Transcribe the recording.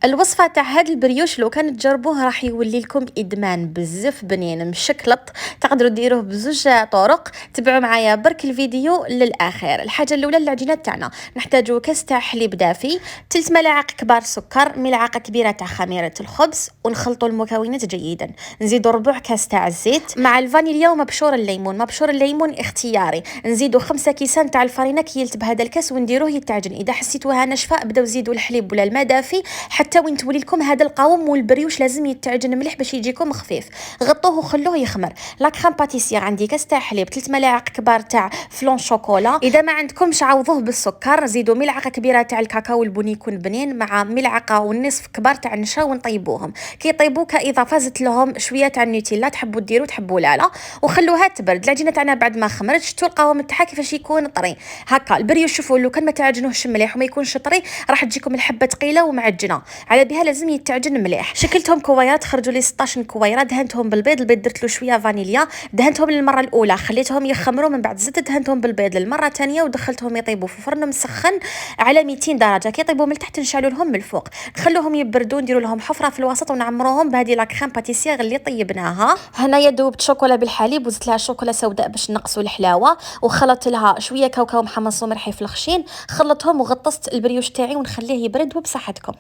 الوصفه تاع هاد البريوش لو كان تجربوه راح يولي لكم ادمان بزاف بنين مشكلط. تقدروا ديروه بزوج طرق. تبعوا معايا برك الفيديو للاخر. الحاجه الاولى العجينه تاعنا نحتاجو كاس تاع حليب دافي، 3 ملاعق كبار سكر، ملعقه كبيره تاع خميره الخبز، ونخلطوا المكونات جيدا. نزيدوا ربع كاس تاع الزيت مع الفانيليا ومبشور الليمون. مبشور الليمون اختياري. نزيدوا 5 كيسان تاع الفرينه كيلت بهذا الكاس ونديروه يتعجن. اذا حسيتوها ناشفه بداو زيدوا الحليب ولا الماء دافي حتى وين تولي لكم هذا القوام. والبريوش لازم يتعجن مليح باش يجيكم خفيف. غطوه وخلوه يخمر. لا كريم باتيسير عندي كاس تاع حليب، 3 ملاعق كبار تاع فلون شوكولا. اذا ما عندكمش عوضوه بالسكر. زيدوا ملعقه كبيره تاع الكاكاو البني يكون بنين مع ملعقه ونصف كبار تاع النشا ونطيبوهم. كي يطيبوا كاضافه زدت لهم شويه تاع النوتيلا، تحبوا ديروا تحبوا لا وخلوها تبرد. العجينه تاعنا بعد ما خمرت شفتوا القوام تاعها كيفاش يكون طري هكا. البريوش شوفوا لو كان ما تعجنوهش مليح وما يكونش طري راح تجيكم الحبه ثقيله ومعجنه. على بها لازم يتعجن مليح. شكلتهم كويرات خرجوا لي 16 كويره. دهنتهم بالبيض، البيض درت له شويه فانيليا. دهنتهم للمره الاولى خليتهم يخمروا، من بعد زدت دهنتهم بالبيض للمره الثانيه ودخلتهم يطيبوا في فرن مسخن على 200 درجه. كي يطيبوا من تحت نشعلوا لهم من الفوق، نخلوهم يبردوا، نديروا لهم حفره في الوسط ونعمروهم بهذه لا كريم باتيسير اللي طيبناها. هنايا ذوبت شوكولا بالحليب وزدت لها شوكولا سوداء باش نقصوا الحلاوه، وخلطت لها شويه كاوكاو محمص ومرحي في الخشين. خلطتهم وغطست البريوش تاعي ونخليه يبرد. وبصحتكم.